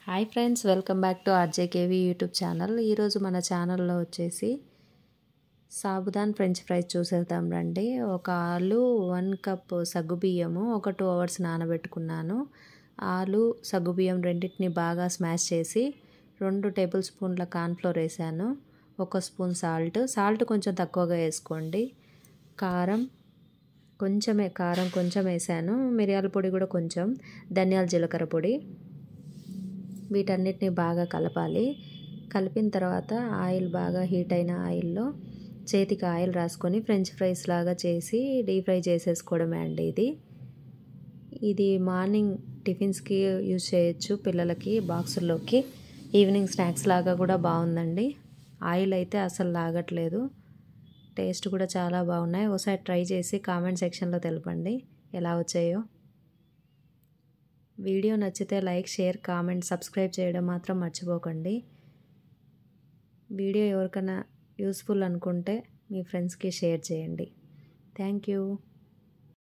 Hi friends, welcome back to RJKV YouTube channel. ఈరోజు మన ఛానల్లో వచ్చేసి సాబుదాన్ ఫ్రెంచ్ ఫ్రైస్ చూసేద్దాం రండి. ఒక ఆలు, 1 కప్ సగ్గుబియ్యము, ఒక 2 అవర్స్ నానబెట్టుకున్నాను. ఆలు సగ్గుబియ్యం రెండింటిని బాగా స్మాష్ చేసి 2 టేబుల్ స్పూన్ల కార్న్ఫ్లోర్ వేసాను. 1 స్పూన్ సాల్ట్ కొంచెం తక్కువగా వేసుకోండి. కారం కొంచెం వేసాను. మిరియాల పొడి కూడా కొంచెం, ధనియాల జీలకర్ర పొడి. వీటన్నిటిని బాగా కలపాలి. కలిపిన తర్వాత ఆయిల్ బాగా హీట్ అయిన ఆయిల్లో చేతికి ఆయిల్ రాసుకొని ఫ్రెంచ్ ఫ్రైస్ లాగా చేసి డీప్ ఫ్రై చేసేసుకోవడమే అండి. ఇది మార్నింగ్ టిఫిన్స్కి యూజ్ చేయొచ్చు, పిల్లలకి బాక్సుల్లోకి. ఈవినింగ్ స్నాక్స్ లాగా కూడా బాగుందండి. ఆయిల్ అయితే అసలు లాగట్లేదు, టేస్ట్ కూడా చాలా బాగున్నాయి. ఒకసారి ట్రై చేసి కామెంట్ సెక్షన్లో తెలపండి ఎలా వచ్చాయో. వీడియో నచ్చితే లైక్, షేర్, కామెంట్, సబ్స్క్రైబ్ చేయడం మాత్రం మర్చిపోకండి. వీడియో ఎవరికైనా యూస్ఫుల్ అనుకుంటే మీ ఫ్రెండ్స్కి షేర్ చేయండి. Thank you.